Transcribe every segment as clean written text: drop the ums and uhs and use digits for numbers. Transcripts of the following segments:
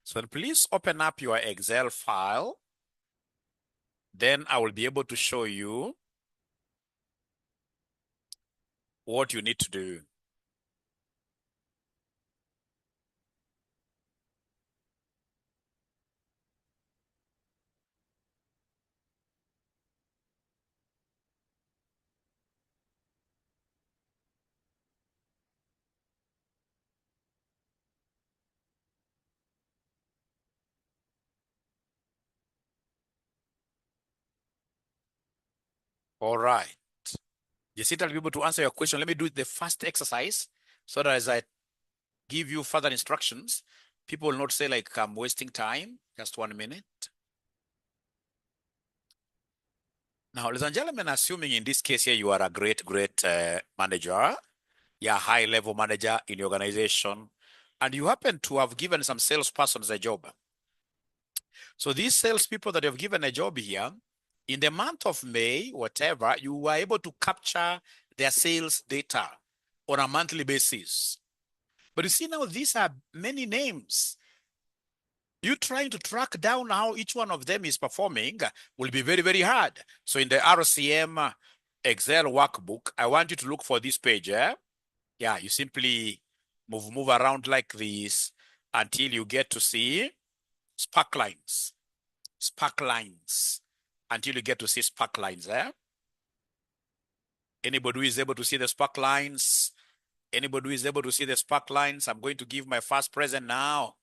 So please open up your Excel file. Then I will be able to show you what you need to do. All right. Jessica will be able to answer your question. Let me do the first exercise so that as I give you further instructions, people will not say like I'm wasting time. Just 1 minute. Now, ladies and gentlemen, assuming in this case here you are a great manager, you're a high-level manager in your organization, and you happen to have given some salespersons a job. So these salespeople that you have given a job here, in the month of May, whatever, you were able to capture their sales data on a monthly basis. But you see now, these are many names. You trying to track down how each one of them is performing will be very, very hard. So in the RCM Excel workbook, I want you to look for this page. Yeah, you simply move around like this until you get to see spark lines. Spark lines. Until you get to see spark lines. Anybody who is able to see the spark lines? Anybody who is able to see the spark lines? I'm going to give my first present now.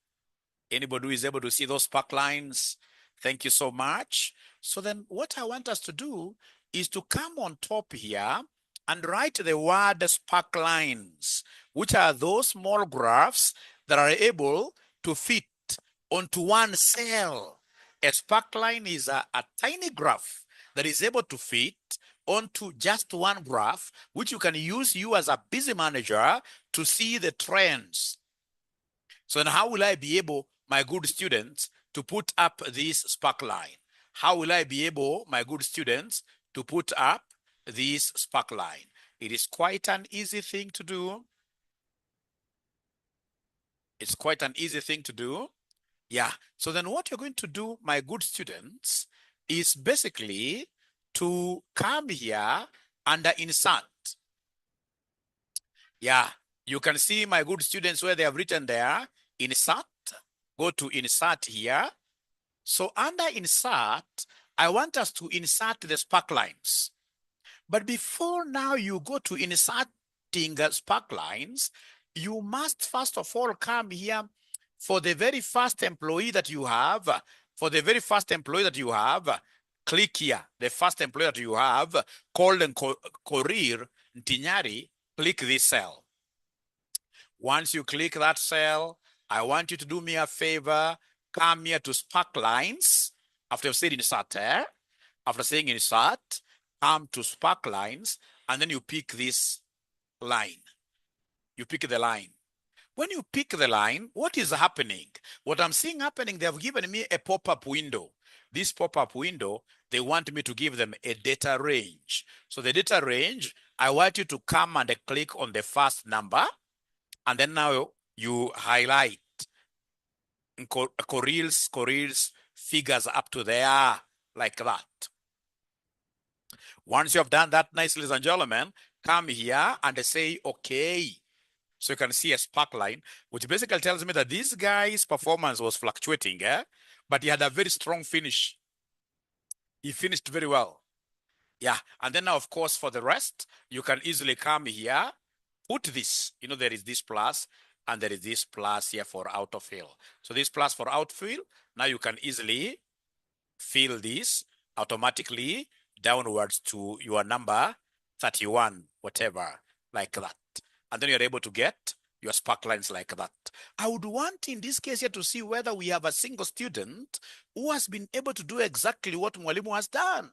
Anybody who is able to see those spark lines? Thank you so much. So then what I want us to do is to come on top here and write the word spark lines, which are those small graphs that are able to fit onto one cell. A spark line is a tiny graph that is able to fit onto just one graph, which you can use you as a busy manager to see the trends. So then how will I be able, my good students, to put up this spark line? How will I be able, my good students, to put up this spark line? It is quite an easy thing to do. It's quite an easy thing to do. Yeah. So then what you're going to do, my good students, is basically to come here under insert. Yeah. You can see, my good students, where they have written there, insert. Go to insert here. So under insert, I want us to insert the spark lines. But before now you go to inserting spark lines, you must first of all come here for the very first employee that you have. For the very first employee that you have, click here. The first employee that you have, 𝐂𝐨𝐿𝐿 𝐿, click this cell. Once you click that cell, I want you to do me a favor. Come here to spark lines. After you've said insert, after saying insert, come to spark lines, and then you pick this line. You pick the line. When you pick the line, what is happening? What I'm seeing happening, they have given me a pop-up window. This pop-up window, they want me to give them a data range. So the data range, I want you to come and click on the first number, and then now you highlight 𝐂𝐨𝐿𝐿 figures up to there, like that. Once you have done that, nice, ladies and gentlemen, come here and say, okay. So you can see a spark line, which basically tells me that this guy's performance was fluctuating, but he had a very strong finish. He finished very well. Yeah, and then now, of course, for the rest, you can easily come here, put this, there is this plus, and there is this plus here for autofill. So this plus for outfill, now you can easily fill this automatically downwards to your number 31, whatever, like that. And then you're able to get your spark lines like that. I would want in this case here to see whether we have a single student who has been able to do exactly what Mwalimu has done.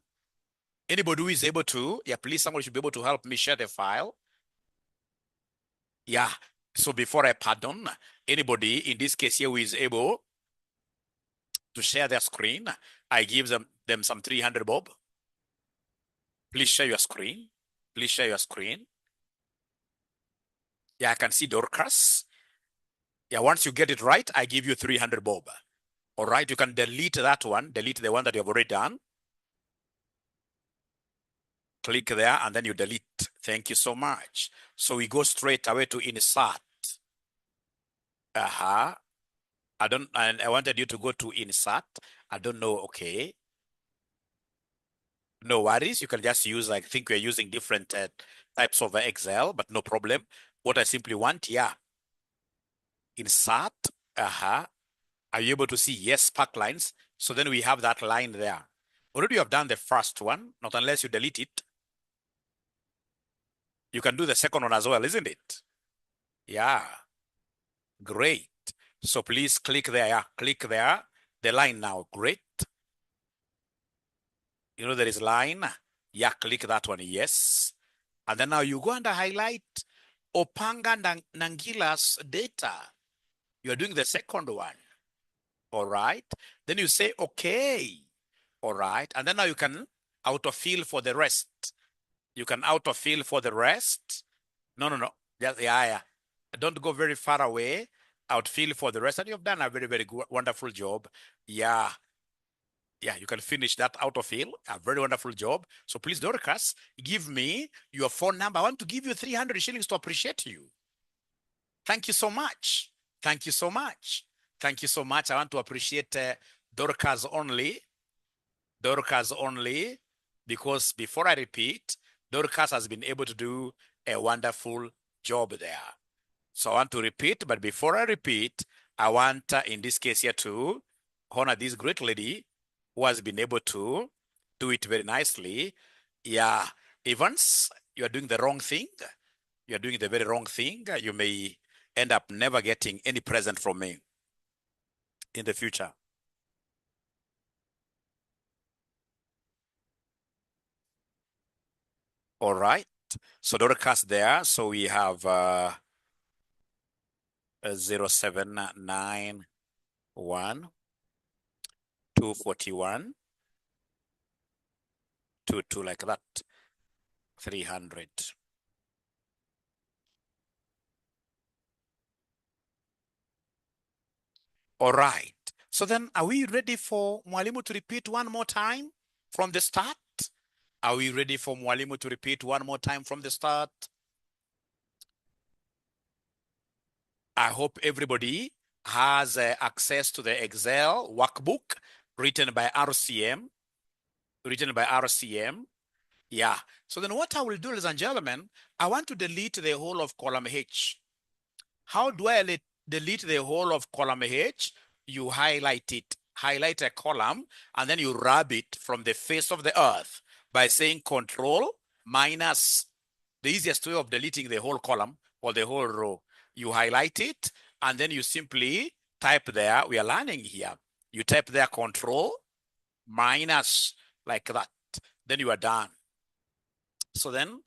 Anybody who is able to, please, somebody should be able to help me share the file. Yeah, so before I pardon, anybody in this case here who is able to share their screen, I give them some 300 bob. Please share your screen. Please share your screen. Yeah, I can see Dorcas. Yeah, once you get it right, I give you 300 bob. All right, you can delete that one, delete the one that you have already done. Click there and then you delete. Thank you so much. So we go straight away to insert. I wanted you to go to insert. I don't know. Okay. No worries. You can just use, I think we're using different types of Excel, but no problem. What I simply want, yeah. Insert. Are you able to see? Yes, spark lines. So then we have that line there. Already you have done the first one, not unless you delete it. You can do the second one as well, isn't it? Yeah. Great. So please click there. Yeah, click there. The line now. Great. You know there is line. Yeah, click that one. Yes. And then now you go and highlight Opanga Nangila's data. You're doing the second one. All right. Then you say, okay. All right. And then now you can autofill for the rest. You can autofill for the rest. No. Just, yeah. Don't go very far away. Outfill for the rest. And you've done a very, very good, wonderful job. Yeah. Yeah, you can finish that autofill. A very wonderful job. So please, Dorcas, give me your phone number. I want to give you 300 shillings to appreciate you. Thank you so much. Thank you so much. Thank you so much. I want to appreciate Dorcas only. Dorcas only, because before I repeat, Dorcas has been able to do a wonderful job there. So I want to repeat, but before I repeat, I want, in this case here, to honor this great lady who has been able to do it very nicely. Yeah, Evans, you are doing the wrong thing. You are doing the very wrong thing. You may end up never getting any present from me in the future. All right. So Dorcas there. So we have 0791 241 22 like that. 300. All right. So then are we ready for Mwalimu to repeat one more time from the start? Are we ready for Mwalimu to repeat one more time from the start? I hope everybody has access to the Excel workbook written by RCM. Yeah. So then what I will do, ladies and gentlemen, I want to delete the whole of column H. How do I delete the whole of column H? You highlight it, highlight a column, and then you rub it from the face of the earth by saying Control minus. The easiest way of deleting the whole column or the whole row. You highlight it, and then you simply type there. We are learning here. You type there Control minus like that. Then you are done. So then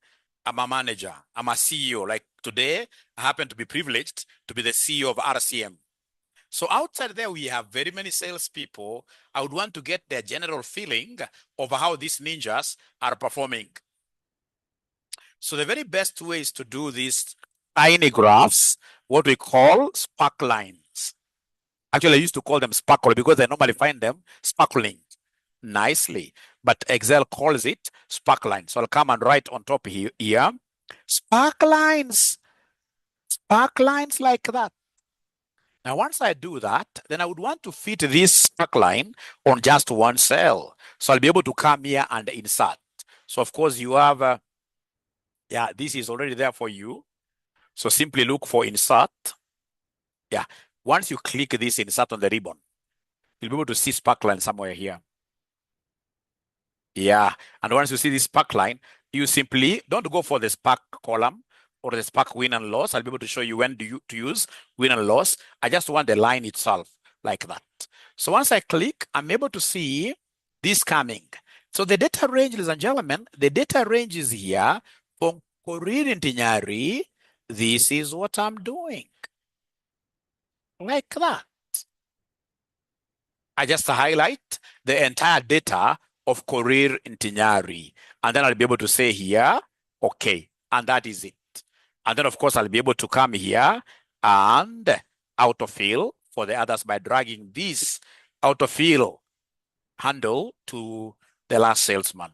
I'm a manager. I'm a CEO. Like today, I happen to be privileged to be the CEO of RCM. So outside there, we have very many salespeople. I would want to get their general feeling of how these ninjas are performing. So the very best way is to do these tiny graphs, what we call spark lines. Actually, I used to call them sparkle because I normally find them sparkling nicely, but Excel calls it spark lines. So I'll come and write on top here, spark lines like that. Now, once I do that, then I would want to fit this spark line on just one cell. So I'll be able to come here and insert. So of course you have, yeah, this is already there for you. So simply look for insert. Yeah, once you click this insert on the ribbon, you'll be able to see spark line somewhere here. Yeah, and once you see this spark line, you simply don't go for the spark column or the spark win and loss. I'll be able to show you when to use win and loss. I just want the line itself like that. So once I click, I'm able to see this coming. So the data range, ladies and gentlemen, the data range is here for Korir Ntinyari. This is what I'm doing. Like that. I just highlight the entire data of Korir Ntinyari. And then I'll be able to say here, okay, and that is it. And then of course I'll be able to come here and autofill for the others by dragging this autofill handle to the last salesman.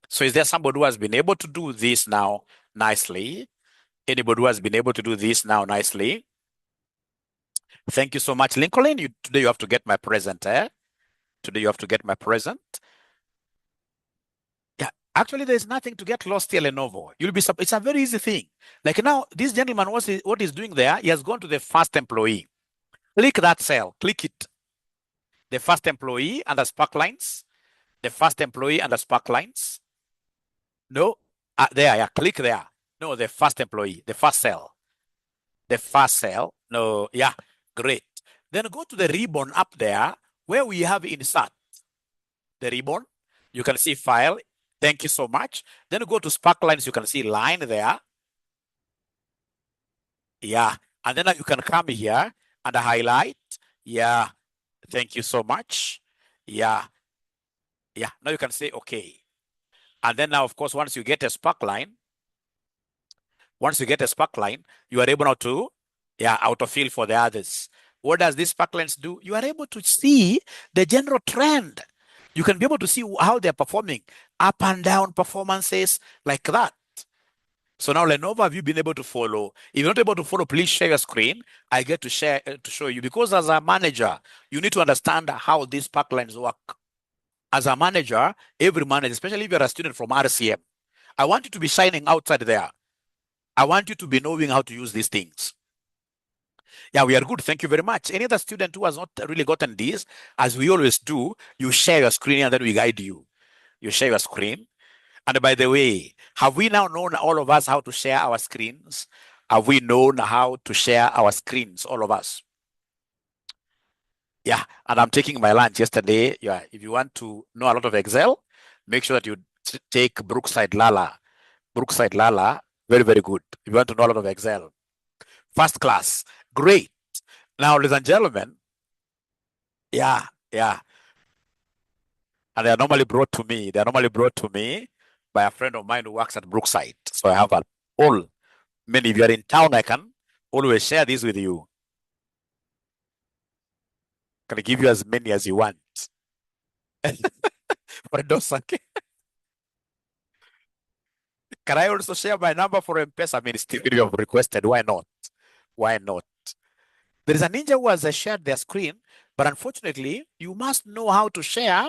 So is there somebody who has been able to do this now nicely? Anybody who has been able to do this now nicely? Thank you so much, Lincoln. Today you have to get my present. Today you have to get my present. Yeah, actually, there's nothing to get lost here, Lenovo. You'll be. It's a very easy thing. Like now, this gentleman, what he's doing there? He has gone to the first employee. Click that cell. Click it. The first employee under sparklines. The first employee under sparklines. No, there. Yeah, click there. No, the first employee. The first cell. The first cell. No, yeah, great. Then go to the ribbon up there where we have insert. The ribbon. You can see file. Thank you so much. Then go to sparklines. You can see line there. Yeah. And then you can come here and highlight. Yeah. Thank you so much. Yeah. Yeah. Now you can say okay. And then now, of course, once you get a sparkline, you are able now to, autofill for the others. What does these sparklines do? You are able to see the general trend. You can be able to see how they're performing, up and down performances like that. So now, Lenovo, have you been able to follow? If you're not able to follow, please share your screen. I get to share to show you, because as a manager, you need to understand how these pipelines work. As a manager, every manager, especially if you're a student from RCM, I want you to be shining outside there. I want you to be knowing how to use these things. Yeah, we are good. Thank you very much. Any other student who has not really gotten this, as we always do, you share your screen and then we guide you. You share your screen. And by the way, have we now known, all of us, how to share our screens? Have we known how to share our screens, all of us? Yeah, and I'm taking my lunch yesterday. Yeah, if you want to know a lot of Excel, make sure that you take Brookside Lala. Brookside Lala, very, very good. If you want to know a lot of Excel. First class, great. Now, ladies and gentlemen, yeah. And they are normally brought to me. They are normally brought to me by a friend of mine who works at Brookside. So I have many. If you are in town, I can always share this with you. Can I give you as many as you want? For Dosaki. Can I also share my number for M-Pesa? I mean, still you have requested. Why not? Why not? There is a ninja who has shared their screen, but unfortunately, you must know how to share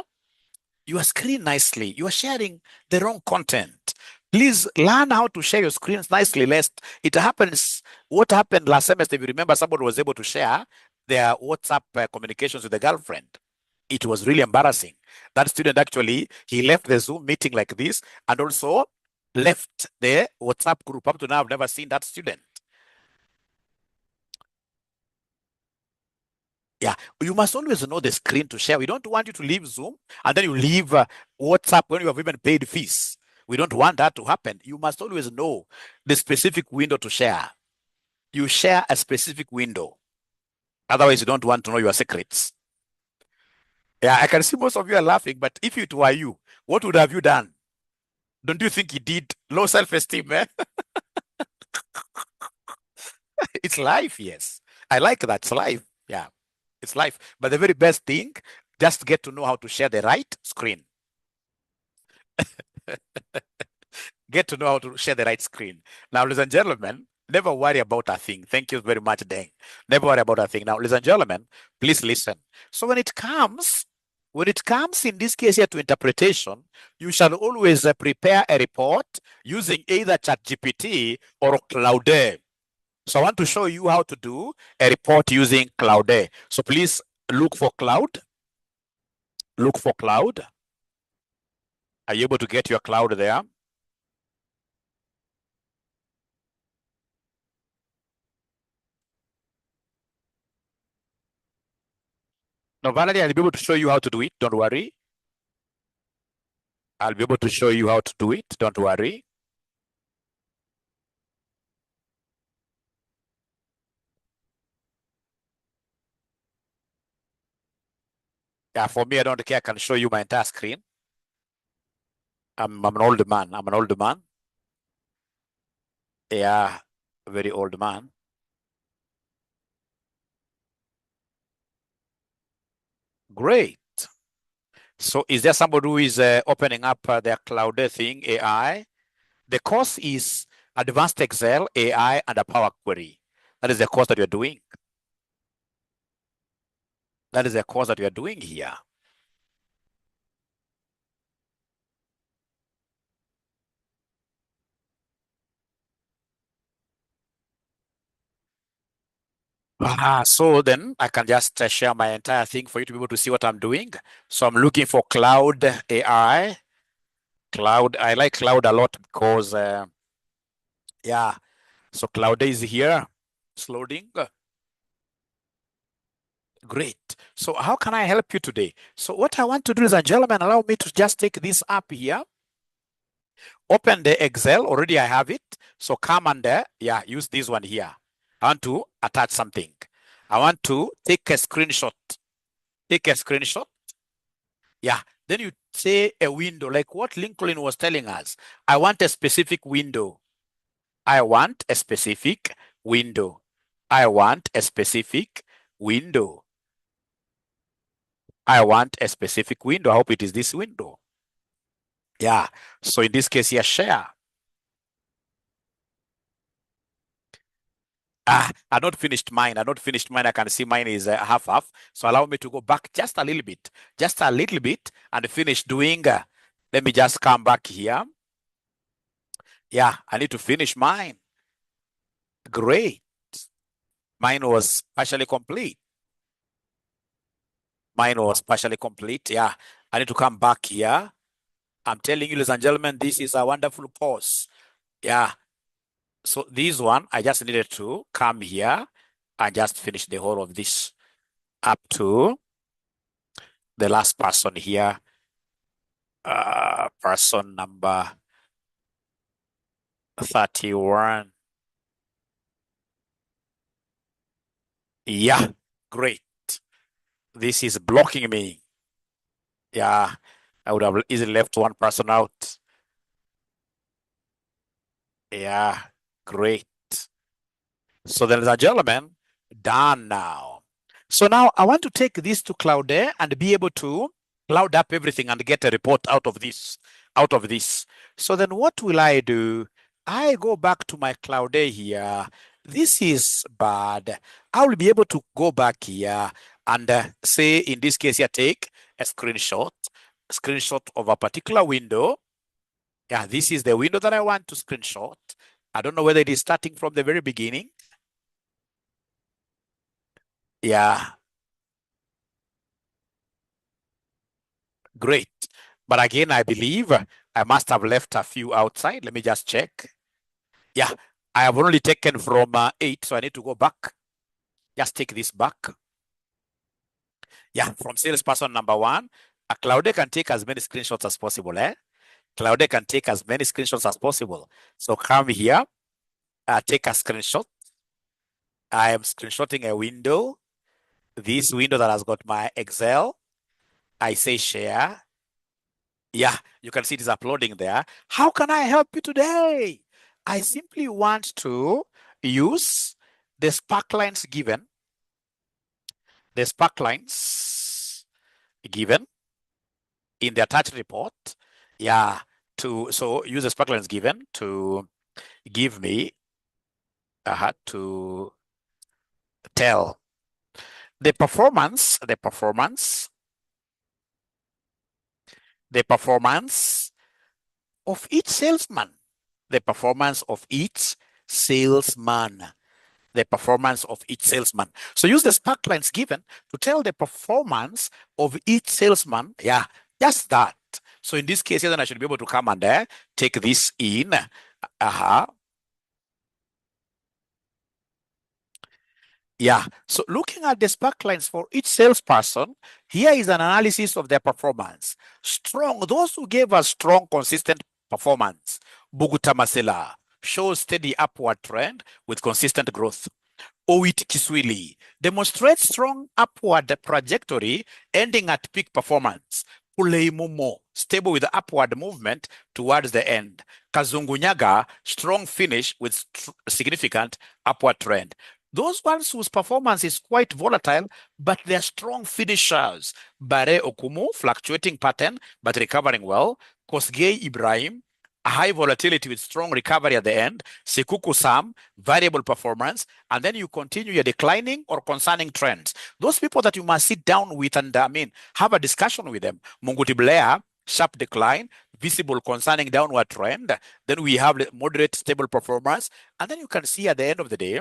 your screen nicely. You are sharing the wrong content. Please learn how to share your screens nicely, lest it happens. What happened last semester, if you remember, somebody was able to share their WhatsApp communications with the girlfriend. It was really embarrassing. That student actually, he left the Zoom meeting like this and also left the WhatsApp group. Up to now, I've never seen that student. Yeah, you must always know the screen to share. We don't want you to leave Zoom and then you leave WhatsApp when you have even paid fees. We don't want that to happen. You must always know the specific window to share. You share a specific window. Otherwise, you don't want to know your secrets. Yeah, I can see most of you are laughing, but if it were you, what would have you done? Don't you think he did? Low self-esteem, eh? It's life, yes. I like that. It's life. Yeah, it's life. But the very best thing, just get to know how to share the right screen. Get to know how to share the right screen. Now, ladies and gentlemen, never worry about a thing. Thank you very much, Deng. Never worry about a thing. Now, ladies and gentlemen, please listen. So when it comes in this case here to interpretation, you shall always prepare a report using either ChatGPT or 𝐂𝐨𝐿. So I want to show you how to do a report using 𝐂𝐿𝐴. So please look for cloud. Look for cloud. Are you able to get your cloud there? No, Valerie, I'll be able to show you how to do it. Don't worry. I'll be able to show you how to do it. Don't worry. Yeah, for me, I don't care. I can show you my entire screen. I'm an old man. I'm an old man. Yeah, very old man. Great. So is there somebody who is opening up their cloud thing, AI? The course is Advanced Excel, AI, and a Power Query. That is the course that you're doing. That is the course that you're doing here. So then I can just share my entire thing for you to be able to see what I'm doing. So I'm looking for cloud AI. Cloud, I like cloud a lot because, yeah, so cloud is here. It's loading. Great. So how can I help you today? So what I want to do, ladies and gentlemen, allow me to just take this app here. Open the Excel. Already I have it. So come and use this one here. I want to attach something. I want to take a screenshot. Take a screenshot. Yeah. Then you say a window, like what Lincoln was telling us. I want a specific window. I want a specific window. I want a specific window. I want a specific window. I hope it is this window. Yeah. So in this case here, share. I not finished mine. I not finished mine. I can see mine is half. So allow me to go back just a little bit, and finish doing. Let me just come back here. Yeah, I need to finish mine. Great. Mine was partially complete. Mine was partially complete. Yeah, I need to come back here. I'm telling you, ladies and gentlemen, this is a wonderful course. Yeah. So this one, I just needed to come here and just finish the whole of this up to the last person here. Person number 31. Yeah, great. This is blocking me. Yeah, I would have easily left one person out. Yeah, great. So ladies and gentlemen, done now. So now I want to take this to Cloud Air and be able to cloud up everything and get a report out of this. So then what will I do? I go back to my Cloud Air here. This is bad. I will be able to go back here and say, in this case here, take a screenshot of a particular window. Yeah, this is the window that I want to screenshot. I don't know whether it is starting from the very beginning. Yeah. Great. But again, I believe I must have left a few outside. Let me just check. Yeah, I have only taken from 8, so I need to go back. Just take this back. Yeah, from salesperson number 1, a Cloud can take as many screenshots as possible. Cloud can take as many screenshots as possible. So come here, take a screenshot. I am screenshotting a window. This window that has got my Excel. I say share. Yeah, you can see it is uploading there. How can I help you today? I simply want to use the sparklines given. The sparklines given in the attached report. Yeah, so use the sparklines given to give me to tell the performance of each salesman. The performance of each salesman. The performance of each salesman. So use the sparklines given to tell the performance of each salesman. Yeah, just that. So in this case, then I should be able to come and take this in. Yeah, so looking at the sparklines for each salesperson, here is an analysis of their performance. Strong, those who gave us strong, consistent performance. Bugutamasela shows steady upward trend with consistent growth. Owit Kiswili demonstrates strong upward trajectory ending at peak performance. Puleimumo, stable with upward movement towards the end. Kazungunyaga, strong finish with significant upward trend. Those ones whose performance is quite volatile, but they're strong finishers. Bare Okumu, fluctuating pattern, but recovering well. Kosgei Ibrahim, a high volatility with strong recovery at the end. Sekuku Sam, variable performance. And then you continue your declining or concerning trends. Those people that you must sit down with and, have a discussion with them. Munguti Blair, sharp decline, visible concerning downward trend. Then we have the moderate stable performance. And then you can see at the end of the day,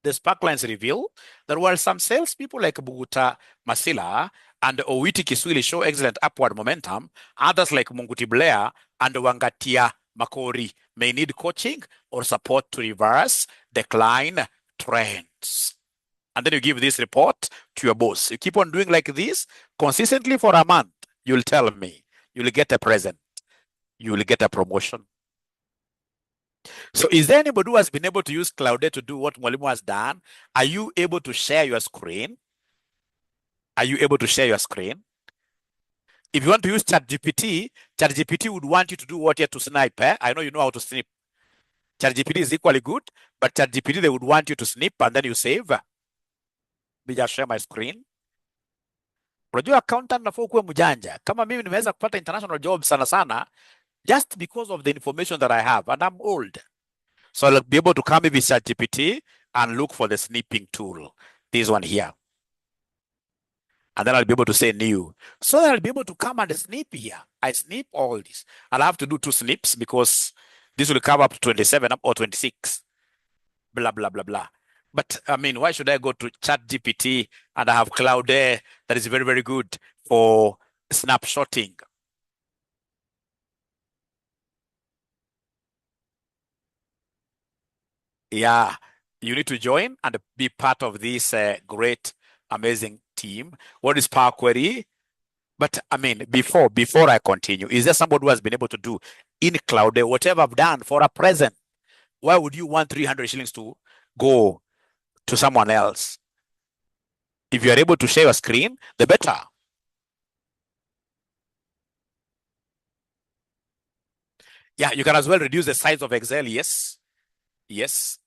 the sparklines reveal that while some salespeople like Buguta Masila and Owiti Kiswili show excellent upward momentum, others like Munguti Blair and Wangatia Makori may need coaching or support to reverse decline trends. And then you give this report to your boss. You keep on doing like this consistently for a month. You'll tell me. You'll get a present. You will get a promotion. So is there anybody who has been able to use Cloudate to do what Mwalimu has done? Are you able to share your screen? Are you able to share your screen? If you want to use ChatGPT, ChatGPT would want you to do what you have to snipe. I know you know how to snip. ChatGPT is equally good, but ChatGPT, they would want you to snip and then you save. Me just share my screen. Unajua accountant nafaa kuwa mjanja. Kama mimi nimeweza kupata international job sana sana, just because of the information that I have, and I'm old. So I'll be able to come with ChatGPT and look for the snipping tool. This one here. And then I'll be able to say new. So I'll be able to come and snip here. I snip all this. I'll have to do 2 snips because this will cover up to 27 or 26. Blah, blah, blah, blah. But why should I go to ChatGPT and I have Cloudate that is very, very good for snapshotting? Yeah, you need to join and be part of this great, amazing team. What is Power Query? But before I continue, is there somebody who has been able to do in Cloudate whatever I've done for a present? Why would you want 300 shillings to go to someone else? If you are able to share your screen, the better. Yeah, you can as well reduce the size of Excel. Yes. Yes.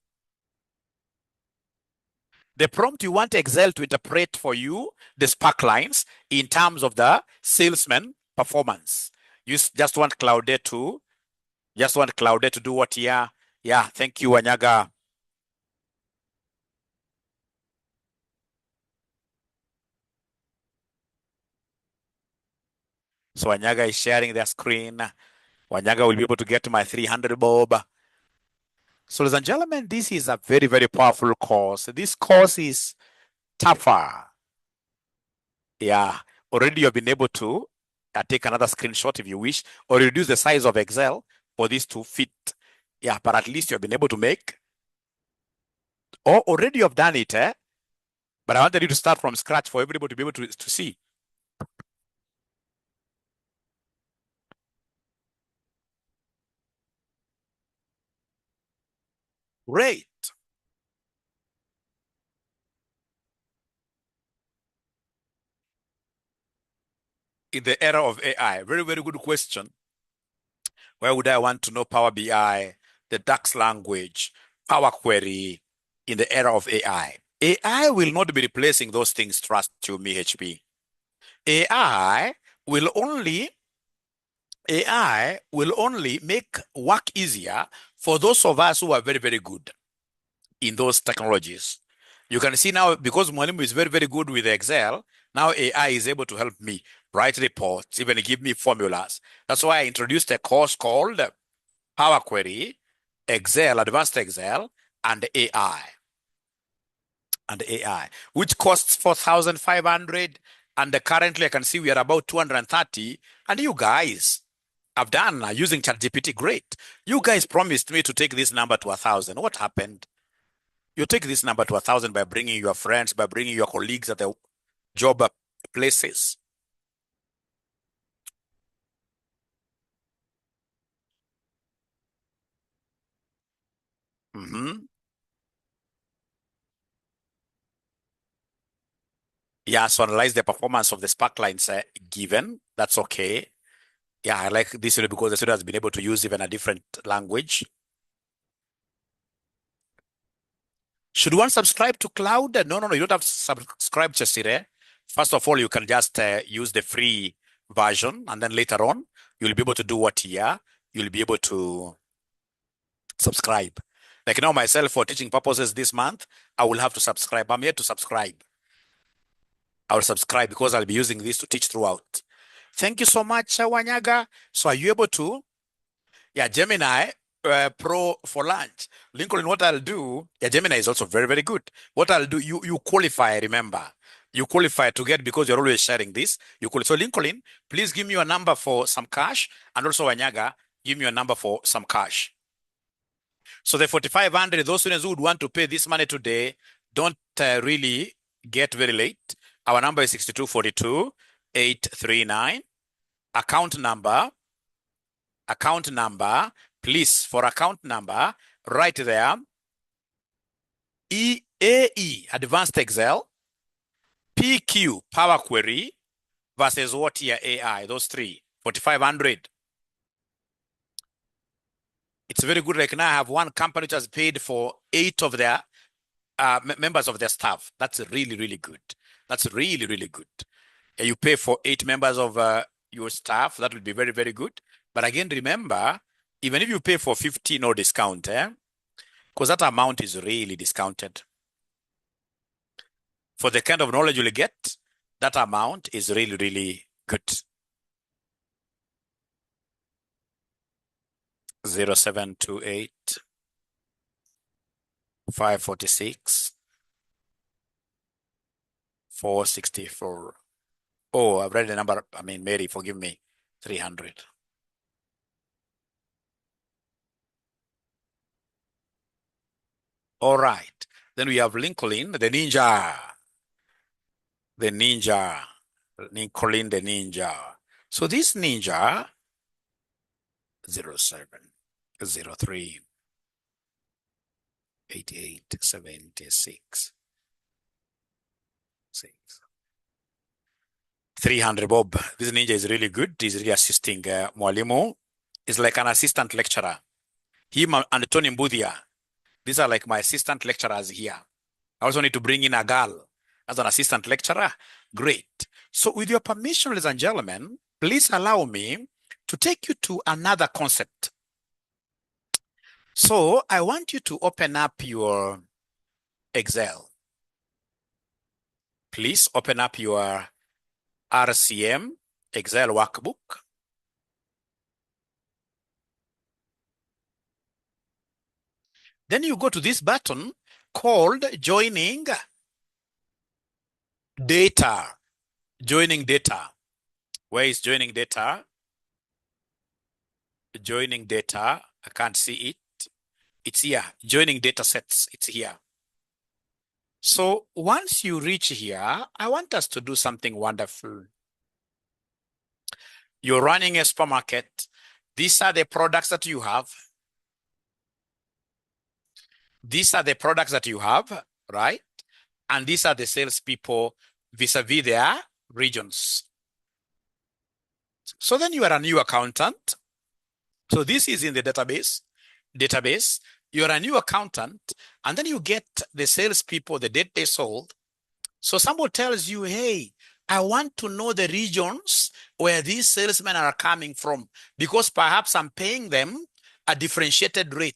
The prompt, you want Excel to interpret for you the spark lines in terms of the salesman performance. You just want Cloudate to do what here? Yeah, thank you, Wanyaga. So Wanyaga is sharing their screen. Wanyaga will be able to get my 300 bob. So ladies and gentlemen, this is a very, very powerful course. This course is tougher. Yeah, already you've been able to take another screenshot if you wish, or reduce the size of Excel for this to fit. Yeah, but at least you've been able to make, or already you've done it, but I wanted you to start from scratch for everybody to be able to see. Great. In the era of AI, very, very good question. Why would I want to know Power BI, the DAX language, Power Query in the era of AI? AI will not be replacing those things, trust you me, HP. AI will only make work easier for those of us who are very, very good in those technologies. You can see now, because Mwalimu is very, very good with Excel, now AI is able to help me write reports, even give me formulas. That's why I introduced a course called Power Query, Excel, Advanced Excel, and AI. Which costs 4,500. And currently I can see we are about 230. And you guys have done using ChatGPT. Great. You guys promised me to take this number to 1,000. What happened? You take this number to 1,000 by bringing your friends, by bringing your colleagues at the job places. Yeah, so analyze the performance of the sparklines given. That's okay. Yeah, I like this because the student has been able to use even a different language. Should one subscribe to cloud? No, you don't have to subscribe, Chesire. First of all, you can just use the free version, and then later on, you'll be able to do what here. You'll be able to subscribe. Like now, myself, for teaching purposes this month, I will have to subscribe. I'm here to subscribe. I will subscribe because I'll be using this to teach throughout. Thank you so much, Wanyaga. So are you able to? Yeah, Gemini Pro for lunch. Lincoln, what I'll do, yeah, Gemini is also very, very good. What I'll do, you qualify, remember. You qualify to get, because you're always sharing this. You qualify. So Lincoln, please give me your number for some cash. And also Wanyaga, give me your number for some cash. So the 4,500, those students who would want to pay this money today, don't really get very late. Our number is 6242-839. Account number, please, for account number, right there, EAE, Advanced Excel, PQ, Power Query, versus what here, AI, those three, 4,500. It's very good. Like now I have one company which has paid for 8 of their members of their staff. That's really, really good. That's really, really good. You pay for 8 members of your staff. That will be very, very good. But again, remember, even if you pay for 50, no discount, because that amount is really discounted. For the kind of knowledge you'll get, that amount is really, really good. 0728 546 464. Oh, I've read the number. I mean, Mary, forgive me. 300. All right. Then we have Lincoln, the ninja. The ninja. Lincoln, the ninja. So this ninja, 0703 8876 6. 300 Bob. This ninja is really good. He's really assisting Mwalimu. He's like an assistant lecturer. Him and Tony Mbudia. These are like my assistant lecturers here. I also need to bring in a girl as an assistant lecturer. Great. So with your permission, ladies and gentlemen, please allow me to take you to another concept. So I want you to open up your Excel. Please open up your RCM Excel workbook. Then you go to this button called Joining Data. Joining Data. Where is Joining Data? Joining Data. I can't see it. It's here. Joining Data Sets. It's here. So once you reach here, I want us to do something wonderful. You're running a supermarket. These are the products that you have. These are the products that you have, right? And these are the salespeople vis-a-vis their regions. So then you are a new accountant. So this is in the database. You're a new accountant, and then you get the salespeople, the date they sold. So someone tells you, hey, I want to know the regions where these salesmen are coming from, because perhaps I'm paying them a differentiated rate.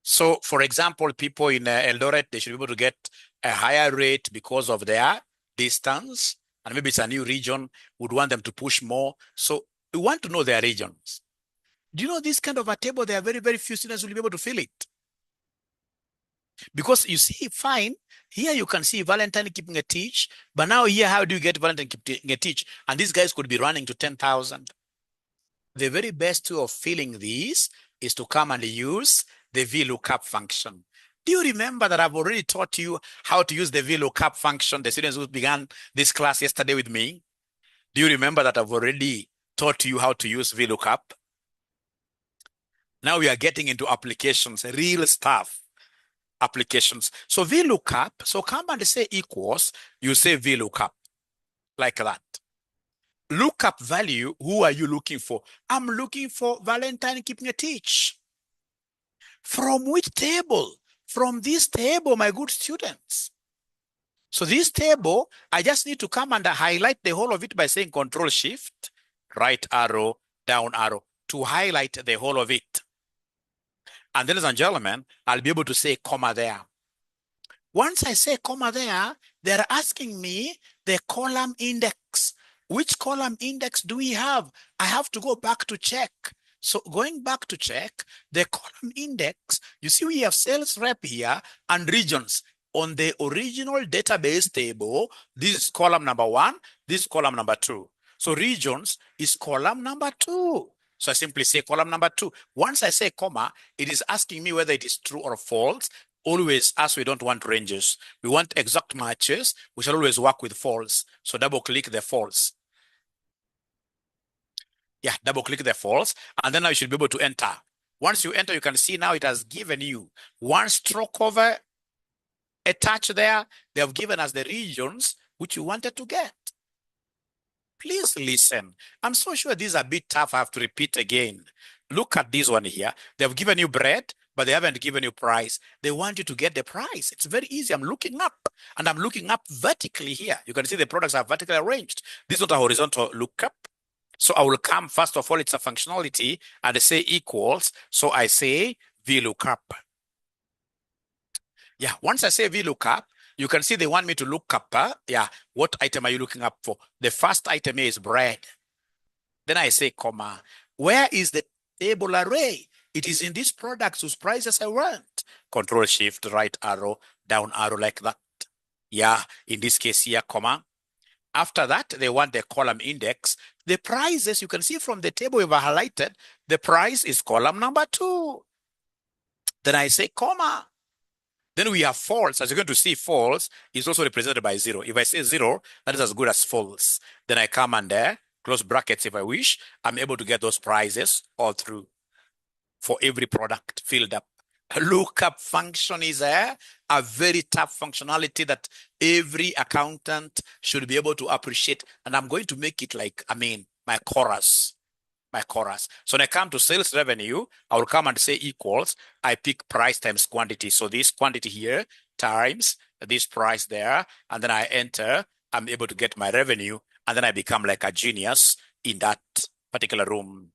So, for example, people in Eldoret, they should be able to get a higher rate because of their distance, and maybe it's a new region, would want them to push more. So we want to know their regions. Do you know this kind of a table, there are very, very few students will be able to fill it. Because you see, fine, here you can see Valentine 𝐂𝐿, but now here, how do you get Valentine 𝐂𝐿? And these guys could be running to 10,000. The very best way of filling these is to come and use the VLOOKUP function. Do you remember that I've already taught you how to use the VLOOKUP function, the students who began this class yesterday with me? Do you remember that I've already taught you how to use VLOOKUP? Now we are getting into applications, real stuff, applications. So VLOOKUP, so come and say equals, you say VLOOKUP, like that. Lookup value, who are you looking for? I'm looking for Valentine 𝐂𝐿. From which table? From this table, my good students. So this table, I just need to come and highlight the whole of it by saying Control Shift, right arrow, down arrow to highlight the whole of it. And ladies and gentlemen, I'll be able to say comma there. Once I say comma there, they're asking me the column index. Which column index do we have? I have to go back to check. So going back to check, the column index, you see we have sales rep here and regions. On the original database table, this is column number 1, this is column number 2. So regions is column number 2. So I simply say column number 2. Once I say comma, it is asking me whether it is true or false. Always, as we don't want ranges, we want exact matches. We shall always work with false. So double click the false. Yeah, double click the false. And then now you should be able to enter. Once you enter, you can see now it has given you one stroke over a touch there. They have given us the regions which you wanted to get. Please listen. I'm so sure these are a bit tough. I have to repeat again. Look at this one here. They have given you bread, but they haven't given you price. They want you to get the price. It's very easy. I'm looking up, and I'm looking up vertically here. You can see the products are vertically arranged. This is not a horizontal lookup. So I will come, first of all, it's a functionality, and I say equals. So I say VLOOKUP. Yeah, once I say VLOOKUP, you can see they want me to look up, what item are you looking up for? The first item here is bread. Then I say, comma, where is the table array? It is in these products whose prices I want. Control Shift, right arrow, down arrow like that. Yeah, in this case here, comma. After that, they want the column index. The prices, you can see from the table we've highlighted, the price is column number 2. Then I say, comma. Then we have false. As you're going to see, false is also represented by 0. If I say 0, that is as good as false. Then I come and close brackets if I wish. I'm able to get those prices all through for every product filled up. A lookup function is a very tough functionality that every accountant should be able to appreciate. And I'm going to make it like, my chorus. So when I come to sales revenue, I will come and say equals. I pick price times quantity. So this quantity here times this price there, and then I enter. I'm able to get my revenue, and then I become like a genius in that particular room.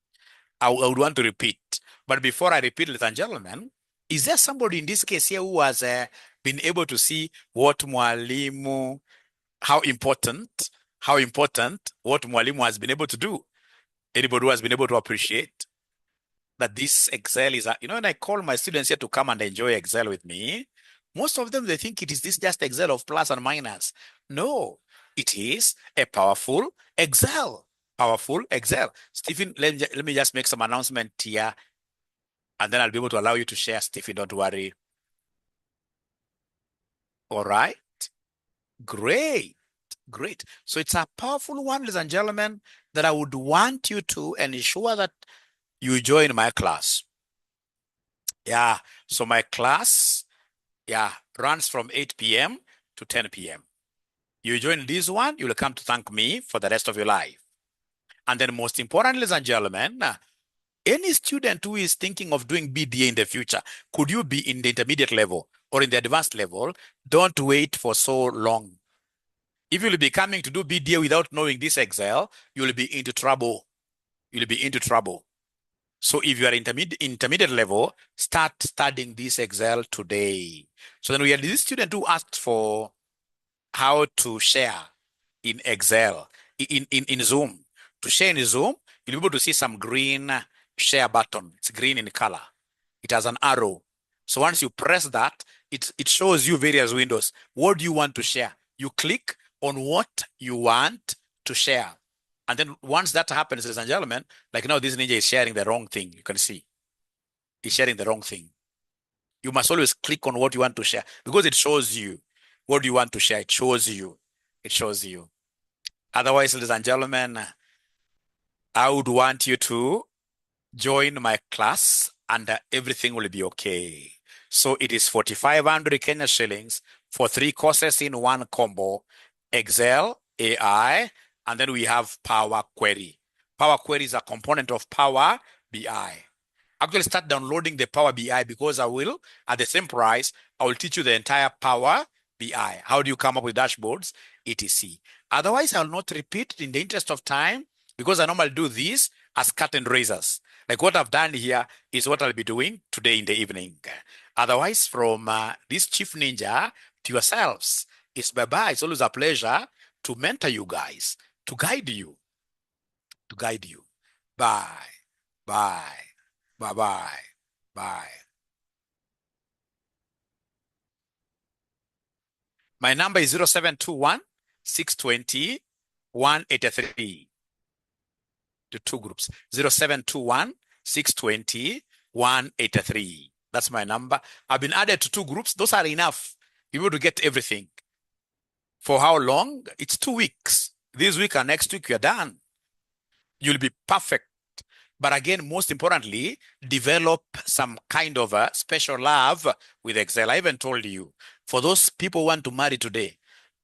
I would want to repeat. But before I repeat, ladies and gentlemen, is there somebody in this case here who has been able to see what Mwalimu, how important what Mwalimu has been able to do? Anybody who has been able to appreciate that this Excel is, when I call my students here to come and enjoy Excel with me, most of them, they think it is this just Excel of plus and minus. No, it is a powerful Excel. Powerful Excel. Stephen, let me just make some announcement here, and then I'll be able to allow you to share, Stephen, don't worry. All right. Great. So it's a powerful one, ladies and gentlemen, that I would want you to ensure that you join my class. Yeah, so my class, runs from 8 p.m. to 10 p.m. You join this one, you'll come to thank me for the rest of your life. And then most importantly, ladies and gentlemen, any student who is thinking of doing BDA in the future, could you be in the intermediate level or in the advanced level? Don't wait for so long. If you'll be coming to do BDA without knowing this Excel, you'll be into trouble. So if you are intermediate level, start studying this Excel today. So then we had this student who asked for how to share in Excel, in Zoom. To share in Zoom, you'll be able to see some green share button. It's green in color. It has an arrow. So once you press that, it shows you various windows. What do you want to share? You click on what you want to share. And then once that happens, ladies and gentlemen, like now this ninja is sharing the wrong thing. You can see. He's sharing the wrong thing. You must always click on what you want to share because it shows you what do you want to share. It shows you. Otherwise, ladies and gentlemen, I would want you to join my class and everything will be okay. So it is 4,500 Kenya shillings for 3 courses in one combo. Excel, AI, and then we have Power Query. Power Query is a component of Power BI. Actually start downloading the Power BI, because I will, at the same price, I will teach you the entire Power BI. How do you come up with dashboards, etc. Otherwise, I will not repeat in the interest of time, because I normally do this as curtain raisers. Like what I've done here is what I'll be doing today in the evening. Otherwise, from this Chief Ninja to yourselves, it's bye-bye. It's always a pleasure to mentor you guys, to guide you, to guide you. Bye, bye, bye-bye, bye. My number is 0721 620 183. The two groups, 0721 620 183. That's my number. I've been added to two groups. Those are enough. You able to get everything. For how long? It's 2 weeks. This week and next week, you're done. You'll be perfect. But again, most importantly, develop some kind of a special love with Excel. I even told you, for those people who want to marry today,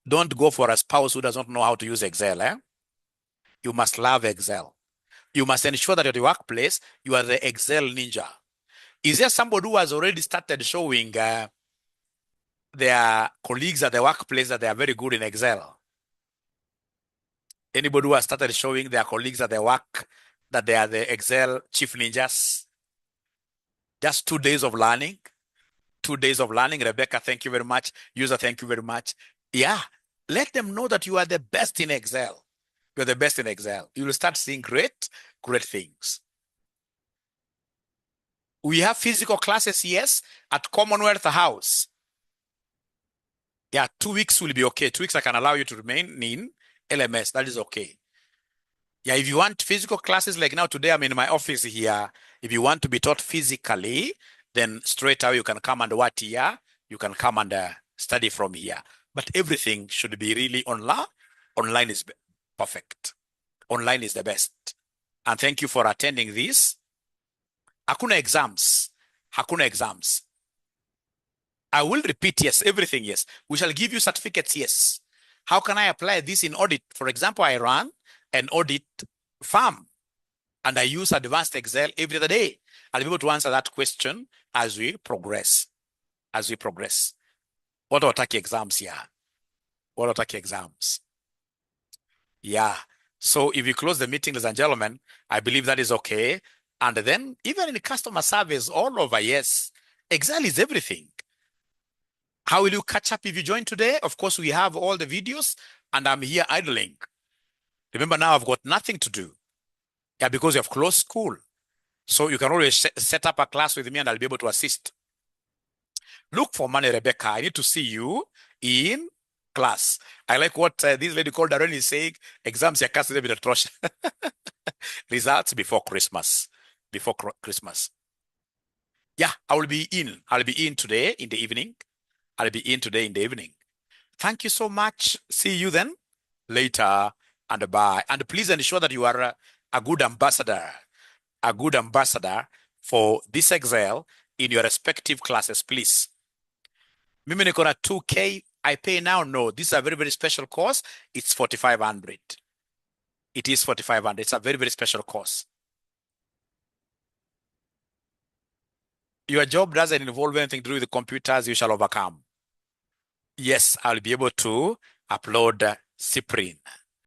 don't go for a spouse who does not know how to use Excel. You must love Excel. You must ensure that at your workplace, you are the Excel ninja. Is there somebody who has already started showing their colleagues at the workplace that they are very good in Excel? Anybody who has started showing their colleagues at their work that they are the Excel chief ninjas? Just 2 days of learning. 2 days of learning. Rebecca, thank you very much. User, thank you very much. Yeah, let them know that you are the best in Excel. You're the best in Excel. You will start seeing great things. We have physical classes, yes, at Commonwealth House. Yeah, 2 weeks will be okay. 2 weeks I can allow you to remain in LMS. That is okay. Yeah, if you want physical classes, like now today I'm in my office here. If you want to be taught physically, then straight away you can come and what here? You can come and study from here. But everything should be really online. Online is perfect. Online is the best. And thank you for attending this. Hakuna exams. Hakuna exams. I will repeat, yes, everything, yes. We shall give you certificates, yes. How can I apply this in audit? For example, I run an audit firm and I use advanced Excel every other day. I'll be able to answer that question as we progress. As we progress. What are taking exams here? What are taking exams? Yeah. So if you close the meeting, ladies and gentlemen, I believe that is okay. And then even in customer service all over, yes, Excel is everything. How will you catch up if you join today? Of course, we have all the videos and I'm here idling. Remember now I've got nothing to do. Yeah, because you have closed school. So you can always set up a class with me and I'll be able to assist. Look for money, Rebecca. I need to see you in class. I like what this lady called Darren is saying. Exams are cast with atrocious. Results before Christmas. Before Christmas. Yeah, I will be in. I'll be in today in the evening. I'll be in today in the evening. Thank you so much. See you then later and bye. And please ensure that you are a good ambassador for this Excel in your respective classes, please. Mimi niko na 2K. I pay now? No, this is a very, very special course. It's 4,500. It is 4,500. It's a very, very special course. Your job doesn't involve anything to do with the computers. You shall overcome. Yes, I'll be able to upload Cyprian.